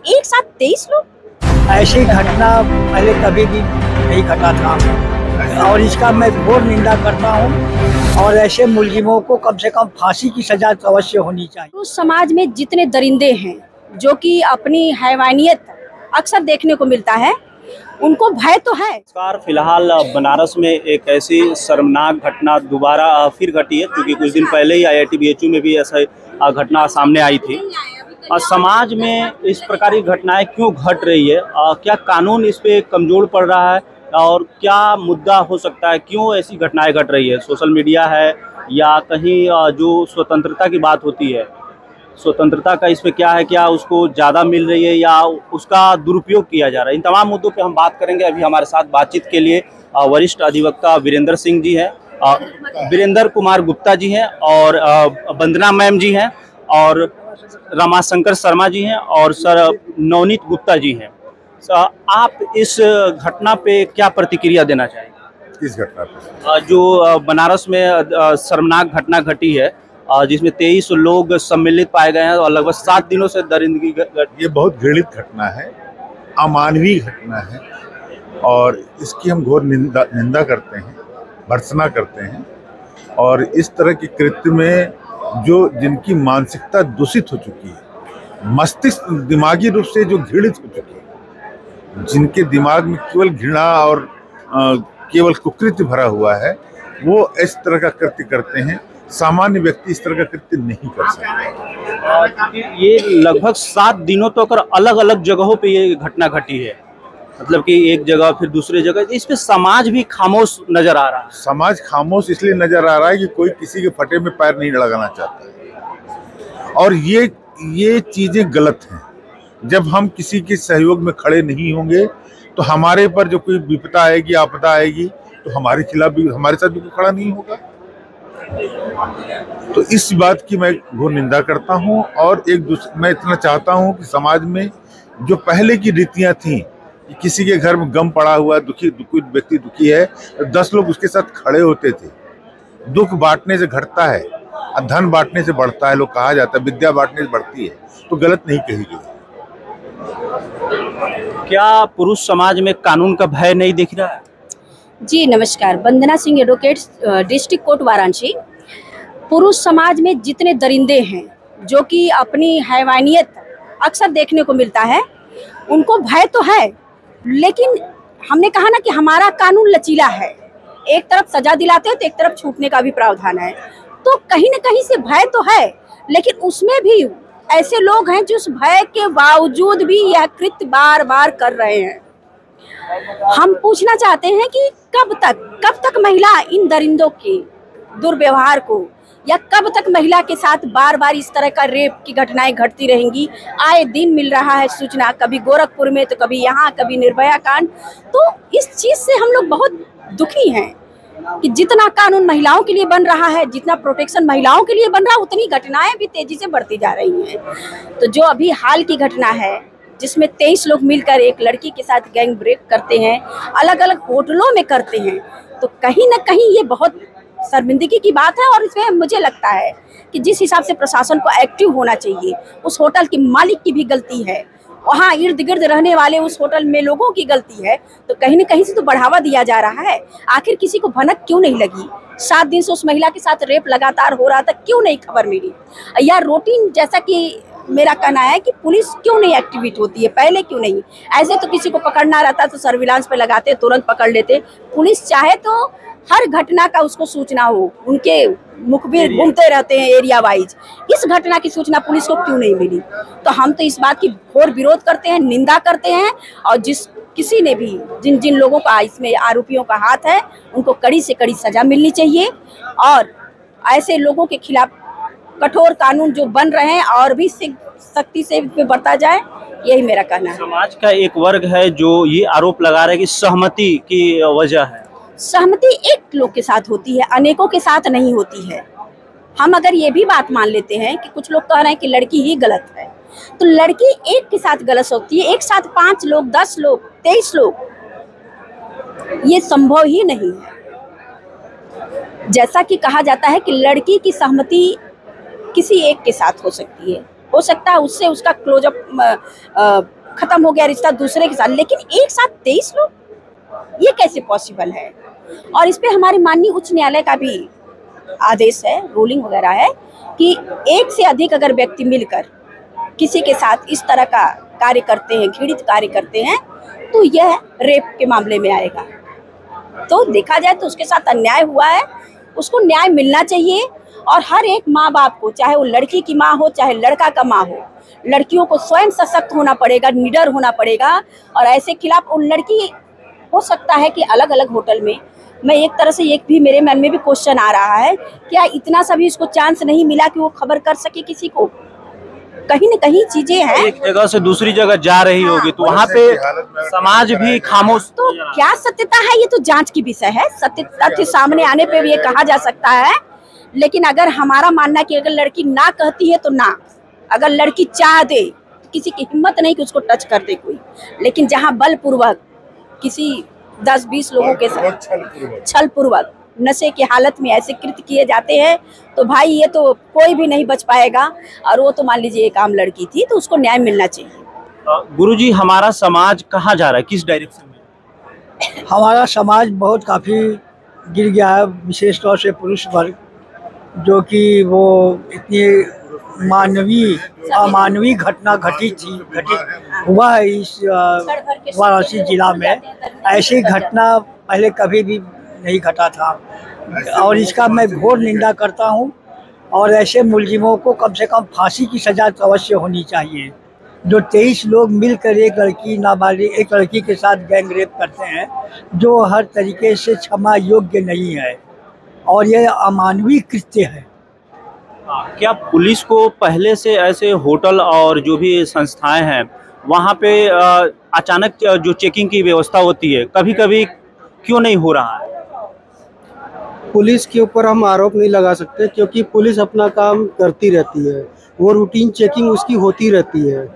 एक साथ 23 लोग। ऐसी घटना पहले कभी भी नहीं घटा था और इसका मैं घोर निंदा करता हूँ और ऐसे मुलजिमों को कम से कम फांसी की सजा अवश्य होनी चाहिए। उस समाज में जितने दरिंदे हैं जो कि अपनी हैवानियत अक्सर देखने को मिलता है, उनको भय तो है। फिलहाल बनारस में एक ऐसी शर्मनाक घटना दोबारा फिर घटी है, क्योंकि कुछ दिन पहले ही IIT BHU में भी ऐसा घटना सामने आई थी। समाज में इस प्रकार की घटनाएं क्यों घट रही है? क्या कानून इस पे कमजोर पड़ रहा है और क्या मुद्दा हो सकता है, क्यों ऐसी घटनाएं घट रही है? सोशल मीडिया है या कहीं जो स्वतंत्रता की बात होती है, स्वतंत्रता का इस पे क्या है, क्या उसको ज़्यादा मिल रही है या उसका दुरुपयोग किया जा रहा है? इन तमाम मुद्दों पे हम बात करेंगे। अभी हमारे साथ बातचीत के लिए वरिष्ठ अधिवक्ता वीरेंद्र सिंह जी हैं, वीरेंद्र कुमार गुप्ता जी हैं और वंदना मैम जी हैं और रमाशंकर शर्मा जी हैं और सर नवनीत गुप्ता जी हैं। आप इस घटना पे क्या प्रतिक्रिया देना चाहेंगे? इस घटना पे जो बनारस में शर्मनाक घटना घटी है, जिसमें 23 लोग सम्मिलित पाए गए हैं और लगभग 7 दिनों से दरिंदगी। ये बहुत घृणित घटना है, अमानवीय घटना है और इसकी हम घोर निंदा करते हैं, भर्त्सना करते हैं। और इस तरह के कृत्य में जिनकी मानसिकता दूषित हो चुकी है, मस्तिष्क दिमागी रूप से जो घृणित हो चुकी है, जिनके दिमाग में केवल घृणा और केवल कुकृत्य भरा हुआ है, वो इस तरह का कृत्य करते हैं। सामान्य व्यक्ति इस तरह का कृत्य नहीं कर सकता। ये लगभग 7 दिनों तक अलग अलग जगहों पे ये घटना घटी है, मतलब कि एक जगह फिर दूसरी जगह। इस पे समाज भी खामोश नजर आ रहा है। समाज खामोश इसलिए नजर आ रहा है कि कोई किसी के फटे में पैर नहीं लगाना चाहता और ये चीजें गलत हैं। जब हम किसी के सहयोग में खड़े नहीं होंगे तो हमारे पर जो कोई विपदा आएगी, आपदा आएगी, तो हमारे खिलाफ भी, हमारे साथ भी कोई खड़ा नहीं होगा। तो इस बात की मैं घोर निंदा करता हूं और मैं इतना चाहता हूं कि समाज में जो पहले की रीतियां थी, किसी के घर में गम पड़ा हुआ कोई व्यक्ति दुखी है तो 10 लोग उसके साथ खड़े होते थे। दुख बांटने से घटता है और धन बांटने से बढ़ता है, लोग कहा जाता है, विद्या बांटने से बढ़ती है, तो गलत नहीं कही गई। क्या पुरुष समाज में कानून का भय नहीं दिख रहा है? जी नमस्कार, Vandana Singh advocate, district court Varanasi. पुरुष समाज में जितने दरिंदे हैं जो कि अपनी हैवानियत अक्सर देखने को मिलता है, उनको भय तो है, लेकिन हमने कहा ना कि हमारा कानून लचीला है। एक तरफ सजा दिलाते हैं तो एक तरफ छूटने का भी प्रावधान है, तो कहीं न कहीं से भय तो है, लेकिन उसमें भी ऐसे लोग हैं जो उस भय के बावजूद भी यह कृत्य बार बार कर रहे हैं। हम पूछना चाहते हैं कि कब तक महिला इन दरिंदों के दुर्व्यवहार को, या कब तक महिला के साथ बार बार इस तरह का रेप की घटनाएं घटती रहेंगी? आए दिन मिल रहा है सूचना, कभी गोरखपुर में तो कभी यहाँ, कभी निर्भया कांड। तो इस चीज से हम लोग बहुत दुखी हैं कि जितना कानून महिलाओं के लिए बन रहा है, जितना प्रोटेक्शन महिलाओं के लिए बन रहा है, उतनी घटनाएं भी तेजी से बढ़ती जा रही हैं। तो जो अभी हाल की घटना है जिसमें 23 लोग मिलकर एक लड़की के साथ गैंग ब्रेक करते हैं, अलग अलग होटलों में करते हैं, तो कहीं ना कहीं ये बहुत शर्मिंदगी की बात है। और इसमें मुझे लगता है कि जिस हिसाब से प्रशासन को एक्टिव होना चाहिए, उस होटल के मालिक की भी गलती है, वहाँ इर्द गिर्द रहने वाले उस होटल में लोगों की गलती है, तो कहीं न कहीं से तो बढ़ावा दिया जा रहा है। आखिर किसी को भनक क्यों नहीं लगी? 7 दिन से उस महिला के साथ रेप लगातार हो रहा था, क्यों नहीं खबर मिली? या रूटीन, जैसा कि मेरा कहना है कि पुलिस क्यों नहीं एक्टिवेट होती है, पहले क्यों नहीं? ऐसे तो किसी को पकड़ना रहता तो सर्विलांस पे लगाते, तुरंत पकड़ लेते। पुलिस चाहे तो हर घटना का उसको सूचना हो, उनके मुखबिर घूमते रहते हैं एरिया वाइज। इस घटना की सूचना पुलिस को क्यों नहीं मिली? तो हम तो इस बात की घोर विरोध करते हैं, निंदा करते हैं, और किसी ने भी जिन लोगों का इसमें आरोपियों का हाथ है, उनको कड़ी से कड़ी सजा मिलनी चाहिए और ऐसे लोगों के खिलाफ कठोर कानून जो बन रहे हैं और भी सख्ती से बरता जाए, यही मेरा कहना है। समाज का एक वर्ग है जो ये आरोप लगा रहा है कि सहमति की वजह है। सहमति एक लोग के साथ होती है, अनेकों के साथ नहीं होती है। हम अगर ये भी बात मान लेते हैं कि कुछ लोग कह रहे हैं कि लड़की ही गलत है, तो लड़की एक के साथ गलत होती है, एक साथ 5 लोग, 10 लोग, 23 लोग, ये संभव ही नहीं है। जैसा कि कहा जाता है कि लड़की की सहमति किसी एक के साथ हो सकती है, हो सकता है उससे उसका क्लोजअप खत्म हो गया रिश्ता दूसरे के साथ, लेकिन एक साथ 23 लोग, ये कैसे पॉसिबल है? और इस पे हमारे माननीय उच्च न्यायालय का भी आदेश है, रूलिंग वगैरह है कि एक से अधिक अगर व्यक्ति मिलकर किसी के साथ इस तरह का कार्य करते हैं, घृणित कार्य करते हैं, तो यह रेप के मामले में आएगा। तो देखा जाए तो उसके साथ अन्याय हुआ है, उसको न्याय मिलना चाहिए। और हर एक माँ बाप को, चाहे वो लड़की की माँ हो चाहे लड़का का माँ हो, लड़कियों को स्वयं सशक्त होना पड़ेगा, निडर होना पड़ेगा। और ऐसे खिलाफ उन लड़की हो सकता है कि अलग अलग होटल में, मैं एक तरह से एक भी मेरे मन में भी क्वेश्चन आ रहा है, क्या इतना सा भी इसको चांस नहीं मिला कि वो खबर कर सके किसी को? कहीं न कहीं चीजें हैं, एक जगह से दूसरी जगह जा रही होगी तो वहाँ पे समाज भी खामोश। तो क्या सत्यता है, ये तो जांच की विषय है। सत्य तथ्य सामने आने पे भी ये कहा जा सकता है। लेकिन अगर हमारा मानना कि अगर लड़की ना कहती है तो ना, अगर लड़की चाह दे तो किसी की हिम्मत नहीं कि उसको टच कर दे कोई। लेकिन जहाँ बलपूर्वक किसी 10-20 लोगों के साथ छल पूर्वक नशे की हालत में ऐसे कृत्य किए जाते हैं, तो भाई ये तो कोई भी नहीं बच पाएगा। और वो तो मान लीजिए एक आम लड़की थी, तो उसको न्याय मिलना चाहिए। गुरुजी, हमारा समाज कहाँ जा रहा है, किस डायरेक्शन में? हमारा समाज बहुत काफ़ी गिर गया है, विशेष तौर से पुरुष वर्ग, जो कि वो इतनी अमानवीय घटना घटित हुआ है इस वाराणसी जिला में। ऐसी घटना पहले कभी भी नहीं घटा था और इसका मैं घोर निंदा करता हूं। और ऐसे मुलजिमों को कम से कम फांसी की सजा तो अवश्य होनी चाहिए। जो 23 लोग मिलकर एक लड़की के साथ गैंग रेप करते हैं, जो हर तरीके से क्षमा योग्य नहीं है और यह अमानवीय कृत्य है। क्या पुलिस को पहले से ऐसे होटल और जो भी संस्थाएं हैं वहाँ पे अचानक जो चेकिंग की व्यवस्था होती है, कभी कभी क्यों नहीं हो रहा है? पुलिस के ऊपर हम आरोप नहीं लगा सकते, क्योंकि पुलिस अपना काम करती रहती है, वो रूटीन चेकिंग उसकी होती रहती है।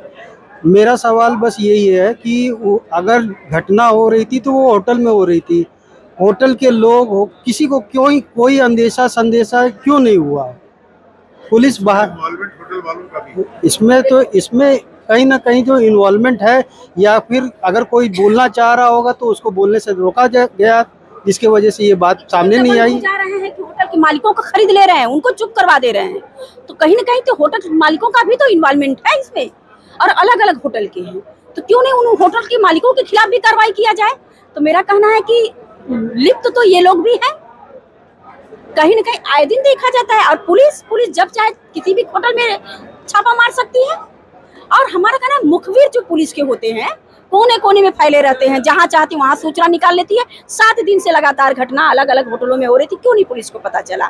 मेरा सवाल बस यही है कि अगर घटना हो रही थी तो वो होटल में हो रही थी, होटल के लोग किसी को क्यों कोई संदेशा क्यों नहीं हुआ? पुलिस बाहर होटल वालों का भी इसमें कहीं ना कहीं जो इन्वॉल्वमेंट है, या फिर अगर कोई बोलना चाह रहा होगा तो उसको बोलने से रोका गया, जिसकी वजह से ये बात सामने नहीं आई। जा रहे हैं कि होटल के मालिकों को खरीद ले रहे हैं, उनको चुप करवा दे रहे हैं, तो कहीं ना कहीं तो होटल मालिकों का भी तो इन्वॉल्वमेंट है इसमें। और अलग अलग होटल के हैं, तो क्यों नहीं उन होटल के मालिकों के खिलाफ भी कार्रवाई किया जाए? तो मेरा कहना है कि लिप्त तो ये लोग भी हैं, कहीं ना कहीं आए दिन देखा जाता है। और पुलिस जब चाहे किसी भी होटल में छापा मार सकती है। और हमारा कहना है, मुखबिर जो पुलिस के होते हैं कोने कोने में फैले रहते हैं, जहां चाहती वहां सूचना निकाल लेती है। 7 दिन से लगातार घटना अलग अलग होटलों में हो रही थी, क्यों नहीं पुलिस को पता चला?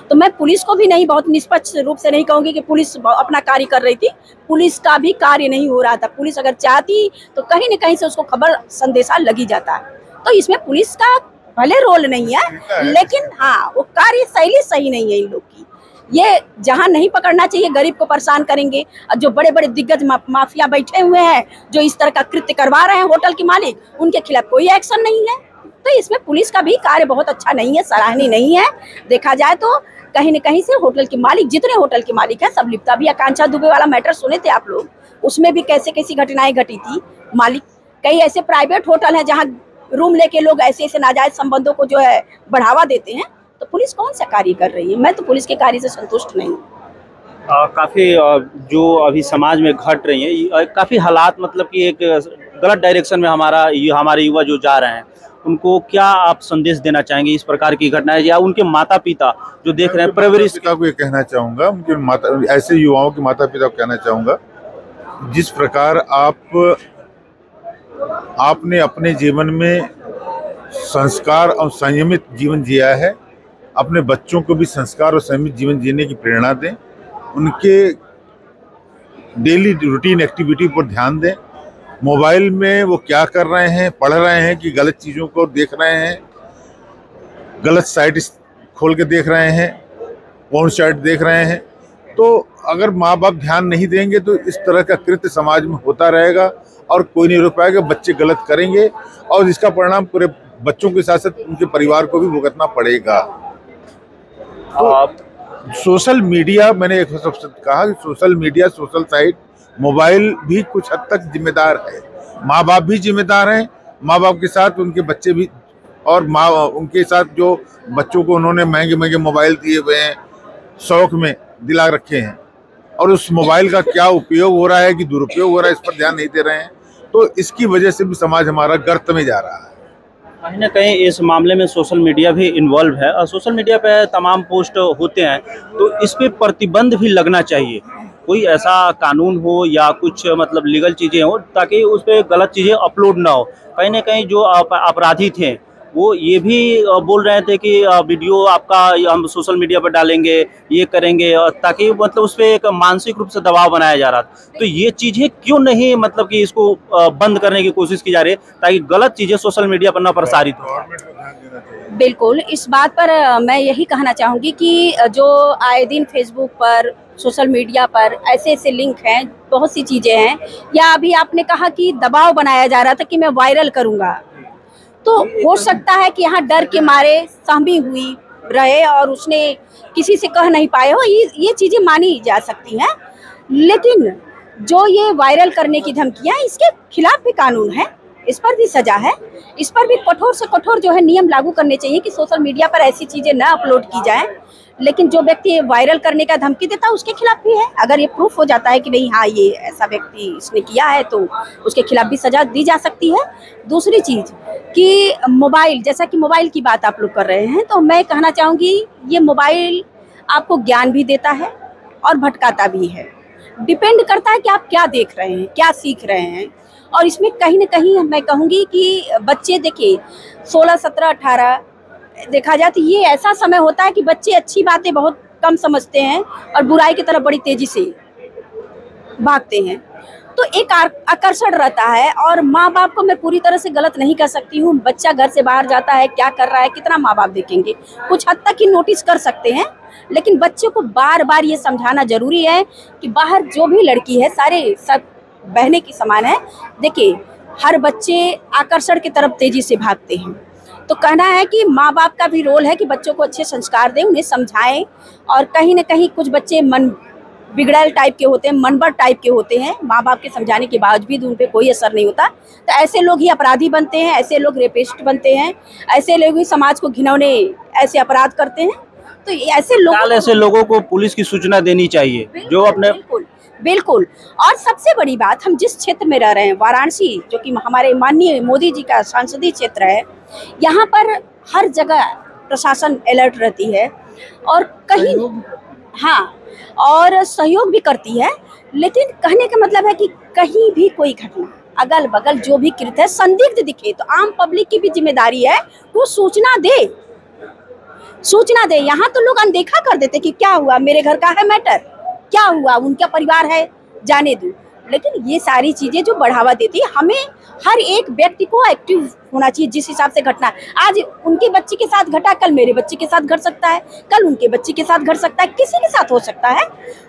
तो मैं पुलिस को भी नहीं, बहुत निष्पक्ष रूप से नहीं कहूंगी कि पुलिस अपना कार्य कर रही थी, पुलिस का भी कार्य नहीं हो रहा था। पुलिस अगर चाहती तो कहीं न कहीं से उसको खबर संदेशा लगी जाता है। तो इसमें पुलिस का भले रोल नहीं है, लेकिन हाँ, वो कार्य शैली सही नहीं है इन लोग की। ये जहां नहीं पकड़ना चाहिए गरीब को परेशान करेंगे, और जो बड़े बड़े दिग्गज माफिया बैठे हुए हैं जो इस तरह का कृत्य करवा रहे हैं होटल के मालिक, उनके खिलाफ कोई एक्शन नहीं है। तो इसमें पुलिस का भी कार्य बहुत अच्छा नहीं है, सराहनीय नहीं है। देखा जाए तो कहीं न कहीं से होटल के मालिक, जितने होटल के मालिक हैं, सब लिप्त। अभी आकांक्षा दुबे वाला मैटर सुने थे आप लोग, उसमें भी कैसे कैसी घटनाएं घटी थी। मालिक, कई ऐसे प्राइवेट होटल हैं जहाँ रूम लेके लोग ऐसे ऐसे नाजायज संबंधों को जो है बढ़ावा देते हैं। तो पुलिस कौन सा कार्य कर रही है? मैं तो पुलिस के कार्य से संतुष्ट नहीं हूँ। काफ़ी जो अभी समाज में घट रही है, काफ़ी हालात, मतलब कि एक गलत डायरेक्शन में हमारे युवा जो जा रहे हैं, उनको क्या आप संदेश देना चाहेंगे इस प्रकार की घटनाएं, या उनके माता पिता जो देख रहे हैं परवरिश? पिता को ये कहना चाहूँगा, उनके ऐसे युवाओं के माता पिता को कहना चाहूँगा, जिस प्रकार आपने अपने जीवन में संस्कार और संयमित जीवन जिया है, अपने बच्चों को भी संस्कार और संयमित जीवन जीने की प्रेरणा दें। उनके डेली रूटीन एक्टिविटी पर ध्यान दें। मोबाइल में वो क्या कर रहे हैं, पढ़ रहे हैं कि गलत चीज़ों को देख रहे हैं, गलत साइट खोल के देख रहे हैं, कौन साइट देख रहे हैं। तो अगर माँ बाप ध्यान नहीं देंगे तो इस तरह का कृत्य समाज में होता रहेगा और कोई नहीं रोक पाएगा। बच्चे गलत करेंगे और इसका परिणाम पूरे बच्चों के साथ साथ उनके परिवार को भी भुगतना पड़ेगा। सोशल मीडिया, मैंने एक सबसे कहा कि social media, social site, mobile भी कुछ हद तक जिम्मेदार है। माँ बाप भी जिम्मेदार हैं, माँ बाप के साथ उनके बच्चे भी, और माँ उनके साथ जो बच्चों को उन्होंने महंगे महंगे मोबाइल दिए हुए हैं, शौक में दिला रखे हैं, और उस मोबाइल का क्या उपयोग हो रहा है कि दुरुपयोग हो रहा है, इस पर ध्यान नहीं दे रहे हैं। तो इसकी वजह से भी समाज हमारा गर्त में जा रहा है। कहीं ना कहीं इस मामले में सोशल मीडिया भी इन्वॉल्व है, और सोशल मीडिया पे तमाम पोस्ट होते हैं, तो इस पे प्रतिबंध भी लगना चाहिए। कोई ऐसा कानून हो या कुछ मतलब लीगल चीज़ें हो, ताकि उस पर गलत चीज़ें अपलोड ना हो। कहीं ना कहीं जो अपराधी थे वो ये भी बोल रहे थे कि वीडियो आपका हम सोशल मीडिया पर डालेंगे, ये करेंगे, ताकि मतलब उस पर एक मानसिक रूप से दबाव बनाया जा रहा था। तो ये चीज़ें क्यों नहीं मतलब कि इसको बंद करने की कोशिश की जा रही है, ताकि गलत चीज़ें सोशल मीडिया पर न प्रसारित हो? बिल्कुल, इस बात पर मैं यही कहना चाहूँगी कि जो आए दिन फेसबुक पर, सोशल मीडिया पर ऐसे ऐसे लिंक हैं, बहुत सी चीज़ें हैं, या अभी आपने कहा कि दबाव बनाया जा रहा था कि मैं वायरल करूँगा, तो हो सकता है कि यहाँ डर के मारे सहमी हुई रहे और उसने किसी से कह नहीं पाए हो, ये चीज़ें मानी जा सकती हैं। लेकिन जो ये वायरल करने की धमकियाँ, इसके खिलाफ भी कानून है, इस पर भी सजा है, इस पर भी कठोर से कठोर जो है नियम लागू करने चाहिए कि सोशल मीडिया पर ऐसी चीज़ें ना अपलोड की जाएं। लेकिन जो व्यक्ति वायरल करने का धमकी देता है उसके खिलाफ भी है। अगर ये प्रूफ हो जाता है कि नहीं, हाँ ये ऐसा व्यक्ति इसने किया है, तो उसके खिलाफ भी सजा दी जा सकती है। दूसरी चीज़ कि मोबाइल, जैसा कि मोबाइल की बात आप लोग कर रहे हैं, तो मैं कहना चाहूँगी ये मोबाइल आपको ज्ञान भी देता है और भटकाता भी है। डिपेंड करता है कि आप क्या देख रहे हैं, क्या सीख रहे हैं। और इसमें कहीं ना कहीं मैं कहूँगी कि बच्चे, देखिए 16, 17, 18 देखा जाए तो ये ऐसा समय होता है कि बच्चे अच्छी बातें बहुत कम समझते हैं और बुराई की तरफ बड़ी तेजी से भागते हैं। तो एक आकर्षण रहता है, और माँ बाप को मैं पूरी तरह से गलत नहीं कर सकती हूँ। बच्चा घर से बाहर जाता है, क्या कर रहा है, कितना माँ बाप देखेंगे, कुछ हद तक ही नोटिस कर सकते हैं। लेकिन बच्चे को बार बार ये समझाना जरूरी है कि बाहर जो भी लड़की है, सारे सब बहने की समान है। देखिए, हर बच्चे आकर्षण की तरफ तेजी से भागते हैं। तो कहना है कि माँ बाप का भी रोल है कि बच्चों को अच्छे संस्कार दें, उन्हें समझाएं। और कहीं ना कहीं कुछ बच्चे मन बिगड़ैल टाइप के होते हैं, मनबर टाइप के होते हैं, माँ बाप के समझाने के बावजूद उन पर कोई असर नहीं होता। तो ऐसे लोग ही अपराधी बनते हैं, ऐसे लोग रेपिस्ट बनते हैं, ऐसे लोग ही समाज को घिनौने ऐसे अपराध करते हैं। तो ऐसे लोगों को पुलिस की सूचना देनी चाहिए, जो अपने बिल्कुल। और सबसे बड़ी बात, हम जिस क्षेत्र में रह रहे हैं, वाराणसी, जो कि हमारे माननीय मोदी जी का संसदीय क्षेत्र है, यहाँ पर हर जगह प्रशासन अलर्ट रहती है और कहीं और सहयोग भी करती है। लेकिन कहने का मतलब है कि कहीं भी कोई घटना, अगल बगल जो भी कृत्य है, संदिग्ध दिखे तो आम पब्लिक की भी जिम्मेदारी है वो सूचना दे। यहाँ तो लोग अनदेखा कर देते कि क्या हुआ, मेरे घर का है मैटर, क्या हुआ, उनका परिवार है, जाने दो। लेकिन ये सारी चीज़ें जो बढ़ावा देती है, हमें हर एक व्यक्ति को एक्टिव होना चाहिए। जिस हिसाब से घटना आज उनके बच्चे के साथ घटा, कल मेरे बच्चे के साथ घट सकता है, कल उनके बच्चे के साथ घट सकता है, किसी के साथ हो सकता है।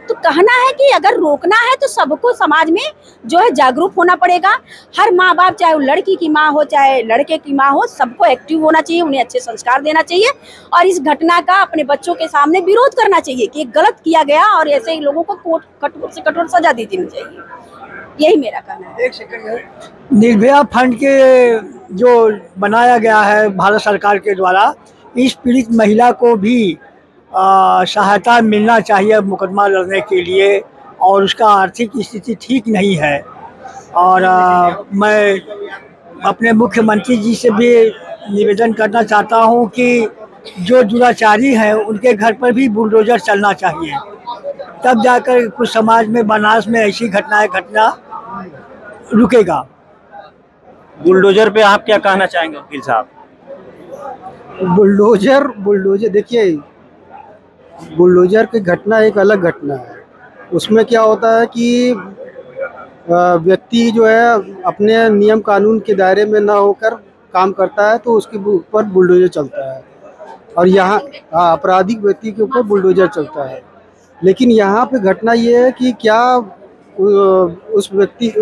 तो कहना है कि अगर रोकना है तो सबको समाज में जो है जागरूक होना पड़ेगा। हर माँ बाप, चाहे वो लड़की की माँ हो चाहे लड़के की माँ हो, सबको एक्टिव होना चाहिए, उन्हें अच्छे संस्कार देना चाहिए और इस घटना का अपने बच्चों के सामने विरोध करना चाहिए कि गलत किया गया और ऐसे लोगों को कठोर से कठोर सजा दी जानी चाहिए। यही मेरा कहना है। एक सेकंड, निर्भया फंड के जो बनाया गया है भारत सरकार के द्वारा, इस पीड़ित महिला को भी सहायता मिलना चाहिए मुकदमा लड़ने के लिए, और उसका आर्थिक स्थिति ठीक नहीं है। और मैं अपने मुख्यमंत्री जी से भी निवेदन करना चाहता हूं कि जो दुराचारी हैं उनके घर पर भी बुलडोजर चलना चाहिए, तब जाकर कुछ समाज में, बनारस में ऐसी घटना रुकेगा। बुलडोजर पे आप क्या कहना चाहेंगे वकील साहब? बुलडोजर देखिए, बुलडोजर की घटना एक अलग घटना है। उसमें क्या होता है कि व्यक्ति जो है अपने नियम कानून के दायरे में ना होकर काम करता है तो उसके ऊपर बुलडोजर चलता है, और यहाँ आपराधिक व्यक्ति के ऊपर बुलडोजर चलता है। लेकिन यहाँ पे घटना ये है कि क्या उस व्यक्ति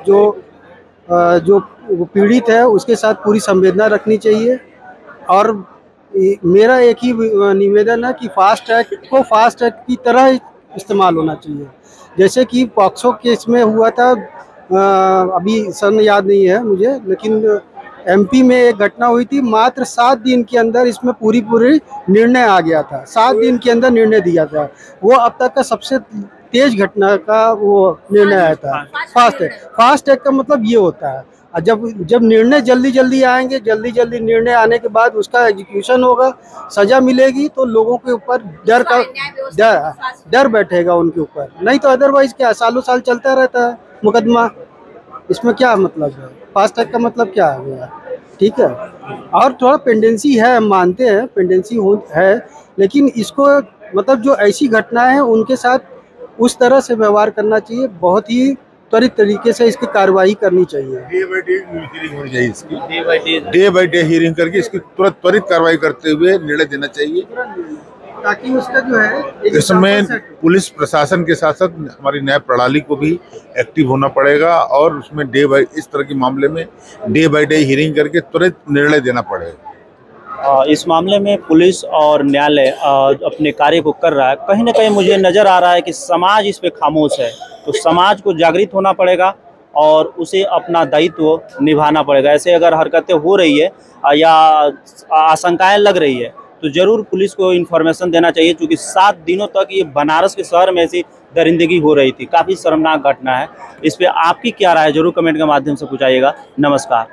जो पीड़ित है उसके साथ पूरी संवेदना रखनी चाहिए और मेरा एक ही निवेदन है कि फास्ट ट्रैक को फास्ट ट्रैक की तरह इस्तेमाल होना चाहिए। जैसे कि पॉक्सो केस में हुआ था, अभी सन याद नहीं है मुझे, लेकिन एमपी में एक घटना हुई थी, मात्र 7 दिन के अंदर इसमें पूरी निर्णय आ गया था। 7 दिन के अंदर निर्णय दिया था। वो अब तक का सबसे तेज घटना का वो निर्णय आया था। फास्ट ट्रैक का मतलब ये होता है, जब निर्णय जल्दी आएंगे, जल्दी निर्णय आने के बाद उसका एग्जीक्यूशन होगा, सजा मिलेगी, तो लोगों के ऊपर डर बैठेगा उनके ऊपर। नहीं तो अदरवाइज क्या, सालों साल चलता रहता है मुकदमा। इसमें क्या मतलब है, फास्ट ट्रैक का मतलब क्या आ गया? ठीक है, और थोड़ा पेंडेंसी है, हम मानते हैं पेंडेंसी है, लेकिन इसको मतलब जो ऐसी घटना है उनके साथ उस तरह से व्यवहार करना चाहिए, बहुत ही त्वरित तरीके से इसकी कार्रवाई करनी चाहिए। डे बाई डे हियरिंग होनी चाहिए इसकी, डे बाई डे हियरिंग करके इसकी त्वरित कार्रवाई करते हुए निर्णय देना चाहिए, ताकि उसका जो है इसमें पुलिस प्रशासन के साथ साथ हमारी न्याय प्रणाली को भी एक्टिव होना पड़ेगा, और उसमें इस तरह के मामले में डे बाई डे हियरिंग करके त्वरित निर्णय देना पड़ेगा। इस मामले में पुलिस और न्यायालय अपने कार्य को कर रहा है। कहीं ना कहीं मुझे नज़र आ रहा है कि समाज इस पे खामोश है, तो समाज को जागृत होना पड़ेगा और उसे अपना दायित्व निभाना पड़ेगा। ऐसे अगर हरकतें हो रही है या आशंकाएं लग रही है तो ज़रूर पुलिस को इन्फॉर्मेशन देना चाहिए, क्योंकि 7 दिनों तक ये बनारस के शहर में ऐसी दरिंदगी हो रही थी। काफ़ी शर्मनाक घटना है। इस पर आपकी क्या राय है, जरूर कमेंट के माध्यम से पूछाइएगा। नमस्कार।